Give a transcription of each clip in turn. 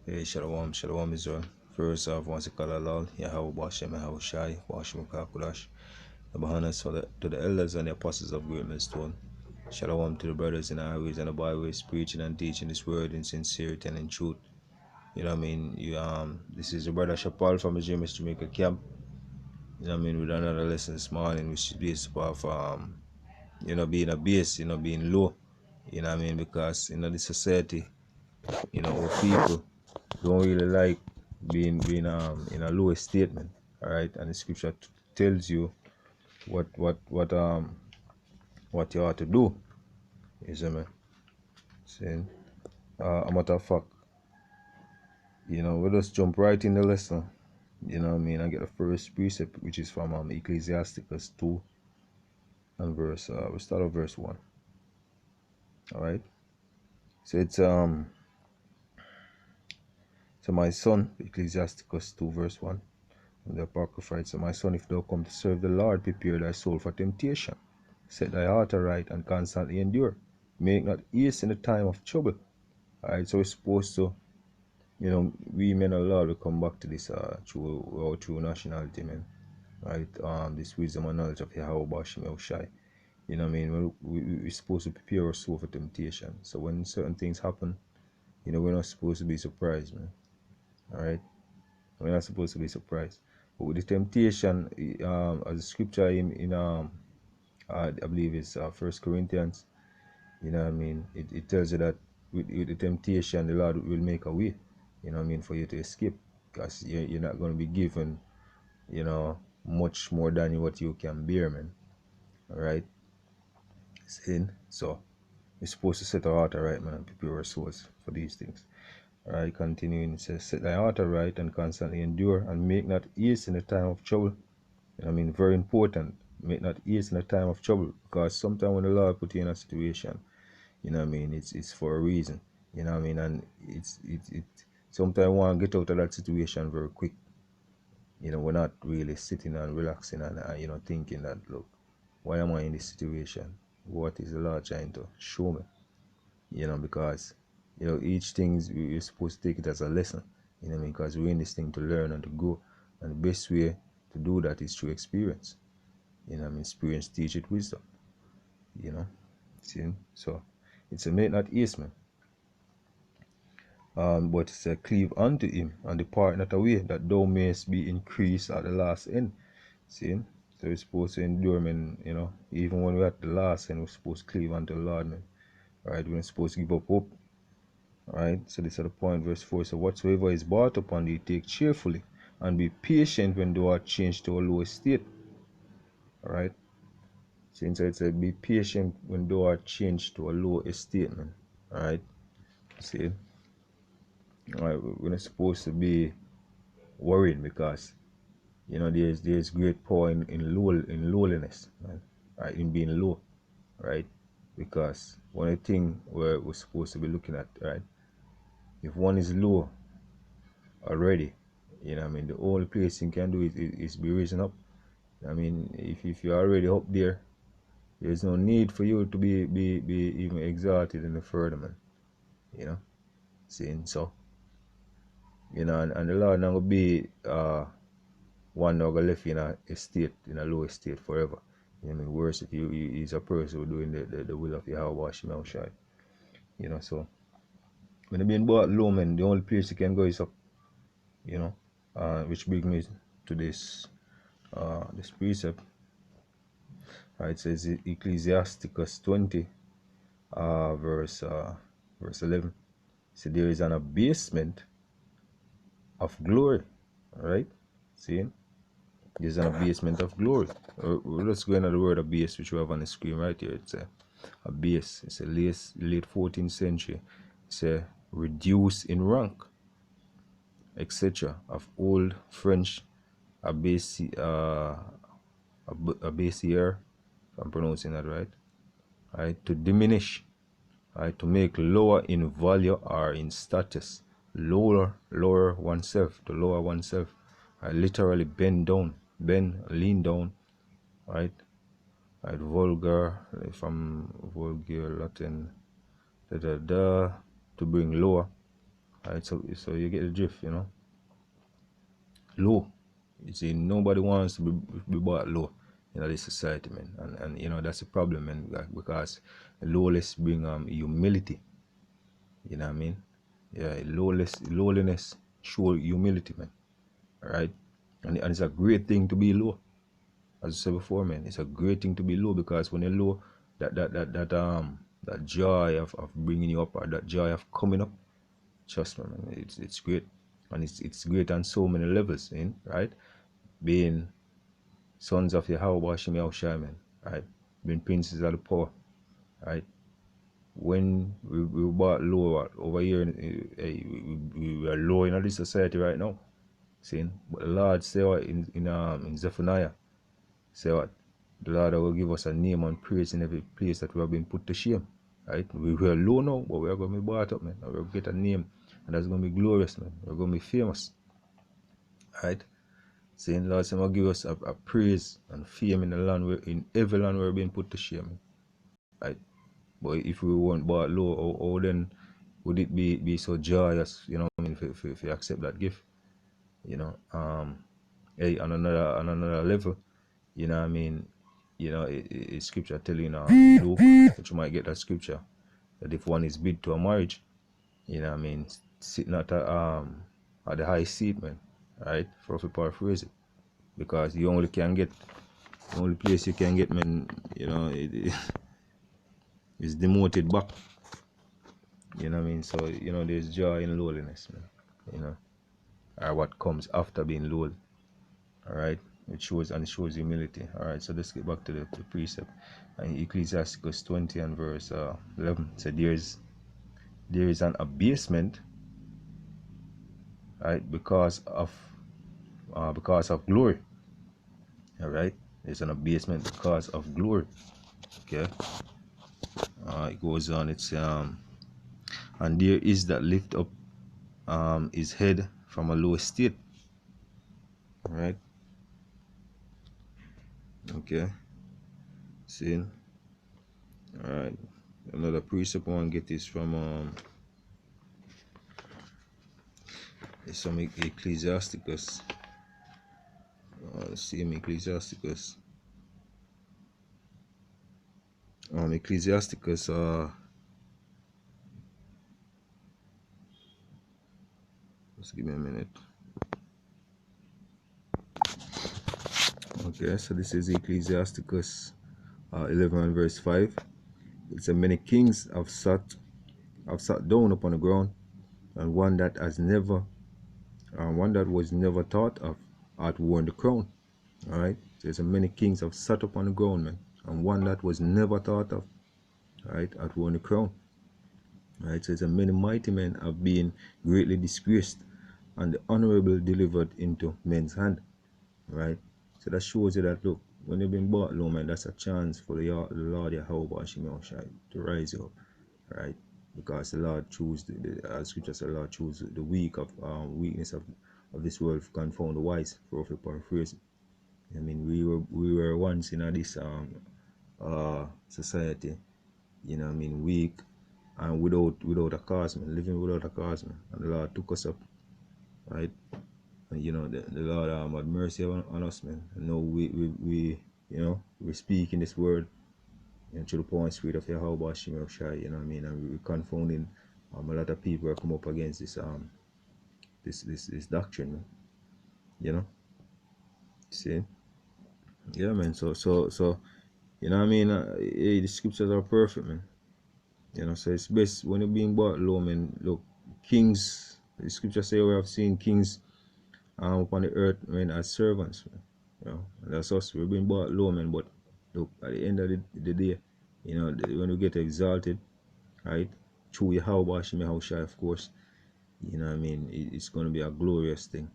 Hey, Shalom, Shalom Israel. First off, once you call Allah, Yahweh Bashem, Yahweh Shai, Bashem Kakudash. The Bahanas to the elders and the apostles of Great Millstone. Shalom to the brothers in the highways and the byways, preaching and teaching this word in sincerity and in truth. You know what I mean? This is the brother Shapal from the GMS Jamaica camp. You know what I mean? With another lesson this morning, which is based off, being a base, being low. You know what I mean? Because, the society, our people don't really like being in a low statement, all right? And the scripture tells you what you ought to do. You see me? Saying, a matter of fact, we'll just jump right in the lesson. You know what I mean? I get the first precept, which is from Ecclesiasticus 2 and we start at verse 1. All right. So it's so my son, Ecclesiasticus 2 verse 1. And the Apocrypha writes, so my son, if thou come to serve the Lord, prepare thy soul for temptation. Set thy heart aright and constantly endure. Make not haste in the time of trouble. Alright, so we're supposed to, we men of Lord will come back to this through our true nationality, man. Right? This wisdom and knowledge of Yahweh Bashim El Shai. You know what I mean? We're supposed to prepare our soul for temptation. So when certain things happen, we're not supposed to be surprised, man. Alright? We're not supposed to be surprised. But with the temptation, as the scripture in I believe it's 1 Corinthians, you know what I mean, it tells you that with the temptation, the Lord will make a way, you know what I mean, for you to escape. Because you're not going to be given, much more than what you can bear, man. Alright? So, we're supposed to set our heart right, man, and prepare our souls for these things. Alright, continuing, it says, set thy heart right and constantly endure, and make not haste in the time of trouble. You know what I mean? Very important. Make not haste in the time of trouble, because sometimes when the Lord put you in a situation, you know what I mean, it's for a reason. You know what I mean? And it sometimes want to get out of that situation very quick. We're not really sitting and relaxing and thinking that, look, why am I in this situation? What is the Lord trying to show me? Because each thing we're supposed to take it as a lesson. You know what I mean? Because we're in this thing to learn and to grow, and the best way to do that is through experience. You know what I mean? Experience teach it wisdom. See? So it's a make not haste, man. But it's a cleave unto him and depart not away, that thou mayest be increased at the last end. See? So we're supposed to endure, man, even when we're at the last end, we're supposed to cleave unto the Lord, man. Right? We're not supposed to give up hope. Alright, so this is the point, verse 4. So whatsoever is brought upon thee, take cheerfully, and be patient when thou art changed to a low estate. Alright. Since it said be patient when thou art changed to a low estate, man. Alright. See? Alright, we're not supposed to be worried, because there's great power in lowliness, man. Right, in being low. Right? Because one of the things we're supposed to be looking at, right? If one is low already, you know what I mean, the only place you can do is be raising up. I mean, if you're already up there, there's no need for you to be even exalted in the further, man. Seeing so, and the Lord not gonna be one not gonna left in a low estate forever. You know what I mean? Worse if he's a person who doing the will of Yahweh Shemel Shai. So when you're being brought low, man, the only place you can go is up. Which brings me to this precept. It says Ecclesiasticus 20, verse 11. So there is an abasement of glory. Alright? See? There's an abasement of glory. Let's go into the word abase, which we have on the screen right here. It's a abase. It's a late 14th century. It's a reduce in rank, etc. of old French abasier, if I'm pronouncing that right. Right, to diminish, right, to make lower in value or in status, lower oneself, to lower oneself, right, literally bend down, lean down, right, vulgar, from vulgar Latin, to bring lower, Right? So you get the drift, you know. Low. You see, nobody wants to be bought low in this society, man. And you know, that's the problem, man, because lowless bring humility. You know what I mean? Yeah, lowliness show humility, man. Alright? And it's a great thing to be low. As I said before, man, it's a great thing to be low, because when you're low, that joy of bringing you up, or that joy of coming up, trust me, man, it's great. And it's great on so many levels, right? Being sons of Yahweh Hashem Yahushua, man, right? Being princes of the power, right? When we were brought low over here, we are low in this society right now, see? But the Lord say what in Zephaniah, say what? The Lord will give us a name and praise in every place that we have been put to shame, right? We were low now, but we are going to be brought up, man. We're going to get a name, and that's going to be glorious, man. We're going to be famous, right? Saying Lord, say, give us a praise and fame in the land, in every land we're being put to shame, right? But if we weren't brought low, how then would it be so joyous, you know? I mean, if you accept that gift, you know, hey, on another level, you know what I mean? You know, it's scripture telling Luke, but you might get that scripture that if one is bid to a marriage, you know what I mean, sitting at the high seat, man, right? For to paraphrase it, because you only can get, the only place you can get, man, you know, is demoted back. You know what I mean? So, you know, there's joy in lowliness, man. You know, or what comes after being low. Alright? It shows humility. Alright, so let's get back to the precept. And Ecclesiasticus 20 and verse 11. So there is an abasement, right, because of glory. Alright? There's an abasement because of glory. Okay? It goes on, it's and there is that lift up his head from a low estate. Alright? Okay. See? Alright. Another precept I want to get is from it's from Ecclesiasticus. Let's see, Ecclesiasticus. Ecclesiasticus just give me a minute. Okay, so this is Ecclesiasticus 11 and verse 5. It says, many kings have sat down upon the ground, and one that was never thought of hath worn the crown. Alright, so it's many kings have sat upon the ground, man, and one that was never thought of, right, hath worn the crown. Right, so it's many mighty men have been greatly disgraced, and the honorable delivered into men's hand. Right, so that shows you that, look, when you've been brought low, man, that's a chance for the Lord Yahweh Hashem Yahushua to rise you up, right? Because the Lord choose as scripture says, the Lord choose the weak of weakness of this world to confound the wise, for paraphrase. I mean, we were once in this society, you know, I mean, weak and without a cause, man, living without a cause, man, and the Lord took us up, right? And you know, the Lord had mercy on us, man. And now we you know, we speak in this word, you know, through the power and spirit of Yahweh Hashem Yahushua, you know what I mean, and we're confounding a lot of people who come up against this this doctrine, man. You know, see, yeah, man. So you know what I mean, hey, the scriptures are perfect, man. You know, so it's best when you're being brought low, man. Look, kings, the scripture say we have seen kings upon the earth, man, as servants, man. You know, and that's us. We've been brought low, man. But look, at the end of the day, you know, when we get exalted, right, through Yahweh Hashem Yahushua, of course, you know what I mean, it's going to be a glorious thing.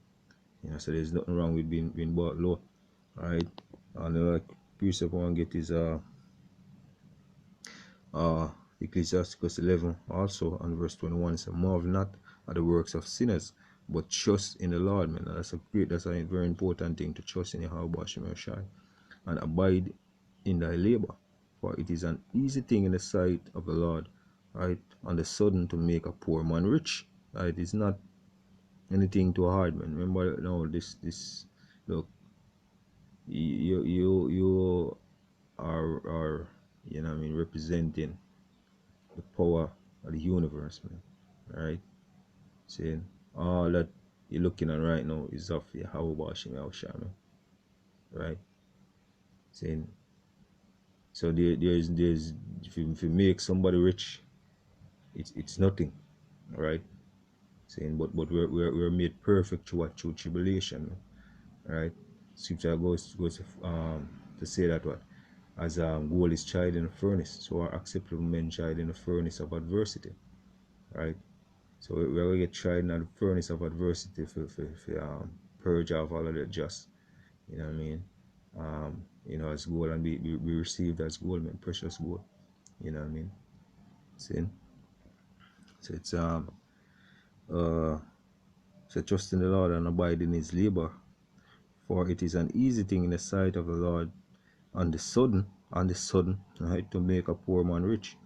You know, so there's nothing wrong with being brought low, right? And the precept I want to get is Ecclesiasticus 11 also, and verse 21 says, marvel not at the works of sinners, but trust in the Lord, man. That's a very important thing, to trust in Yahweh Hashem Yahushua, and abide in thy labor, for it is an easy thing in the sight of the Lord, right, on the sudden to make a poor man rich. Right? It's not anything too hard, man. Remember, no, this look, you are you know what I mean, representing the power of the universe, man. Right? Saying all that you're looking at right now is of Yahweh Hashem Yahushua, man. Right? Saying so there's if you make somebody rich, it's nothing, right? Saying but we're made perfect through what, through tribulation, right? Scripture goes to say that what, as gold is tried in a furnace, so our acceptable men tried in the furnace of adversity, right? So we're gonna get tried in the furnace of adversity for purge off all of the just, you know what I mean? You know, as gold, and be received as gold, man, precious gold, you know what I mean? See? So it's uh so trust in the Lord and abide in his labor, for it is an easy thing in the sight of the Lord on the sudden, right, to make a poor man rich.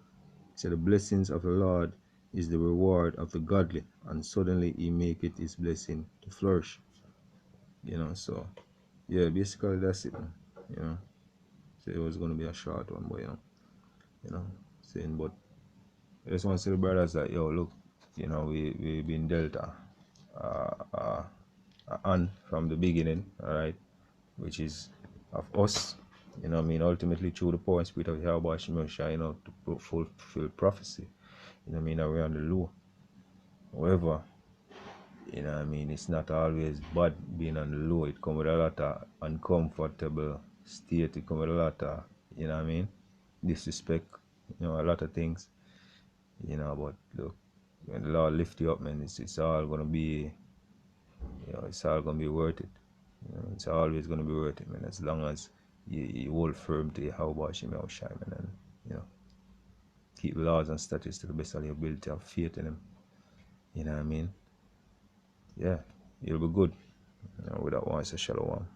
So the blessings of the Lord is the reward of the godly, and suddenly he maketh his blessing to flourish. You know, so yeah, basically that's it, man. You know. So it was gonna be a short one, but you know, saying but I just want to say to the brothers that yo look, you know, we've been dealt uh, uh, and from the beginning, all right, which is of us, you know what I mean, ultimately through the power and spirit of Yahweh Shemosha, you know, to fulfill prophecy, you know what I mean, that we're on the low. However, you know what I mean, it's not always bad being on the low. It comes with a lot of uncomfortable state, it comes with a lot of, you know what I mean, disrespect, you know, a lot of things, you know, but look, when the Lord lift you up, man, it's all gonna be, you know, it's all gonna be worth it. You know, it's always gonna be worth it, man. As long as you hold firm to how about Shimei Shai, man, and you know, keep laws and statutes to the best of your ability, have faith in them. You know what I mean? Yeah, you'll be good. You know, without one, it's a shallow one.